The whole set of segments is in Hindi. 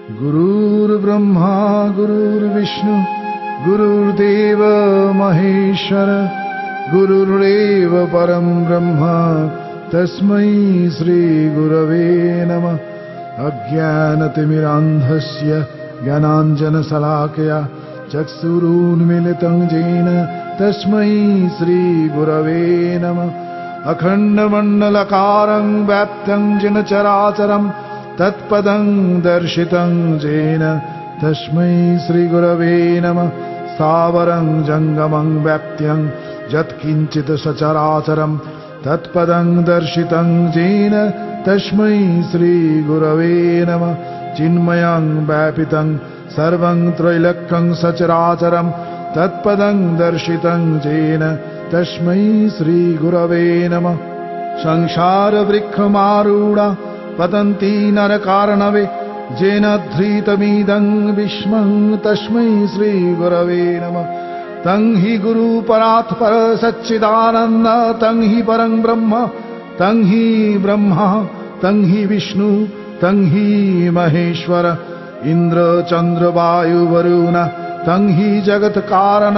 गुरुर्ब्रह्मा गुरुर्विष्णु गुरुर्देव महेश्वर गुरुरेव परं ब्रह्म तस्मै श्री गुरवे नमः। अज्ञानतिमिरान्धस्य ज्ञानाञ्जनशलाकया चक्षुरुन्मीलितं येन तस्मै श्री गुरवे नमः। अखण्डमण्डलाकारं व्याप्तं येन चराचरं तत्पदं दर्शितं येन तस्मै श्री गुरवे नमः। स्थावरं जङ्गमं व्याप्तं यत्किञ्चित् सचराचरं तत्पदं दर्शितं येन तस्मै श्री गुरवे नमः। चिन्मयं व्यापितं सर्वं त्रैलोक्यं सचराचरं तत्पदं दर्शितं येन तस्मै श्री गुरवे नमः। संसारवृक्षमारूढा पतन्ति नरकार्णवे येन धृतमिदं विश्वं तस्मै श्री गुरवे नमः। तं हि गुरुपरात्पर सच्चिदानन्द तं हि परं ब्रह्म तं हि ब्रह्मा तं हि विष्णु तं हि महेश्वर इंद्र चंद्र वायु वरुण तं हि जगत कारण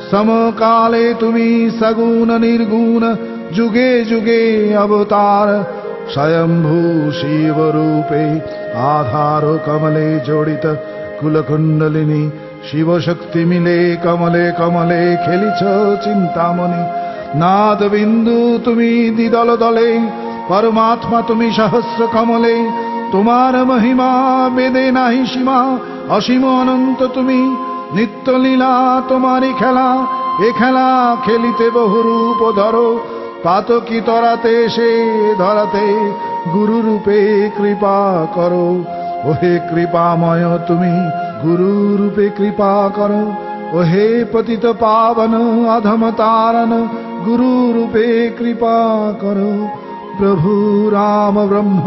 समकाले तुमी सगुण निर्गुण जुगे जुगे अवतार स्वयंभू शिव रूपे आधारो कमले जोडित कुलकुंडलिनी शिव शक्ति मिले कमले कमले खेलिछ चिंतामणि नाद बिंदु तुमी दिदल दले परमात्मा तुमी सहस्र कमले तुम्हार महिमा वेदे नाही सीमा असीम अनंत तुमी नित्य लीला तुम्हारी खेला ए खेला खेलिते बहु रूप धरो पातकी तराते से धराते गुरु रूपे कृपा करो। ओहे कृपामय तुमी गुरु रूपे कृपा करो। ओहे पतित पावन अधम तारन गुरु रूपे कृपा करो। प्रभु राम ब्रह्म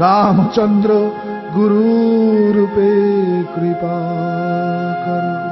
रामचंद्र गुरु रूपे कृपा करो।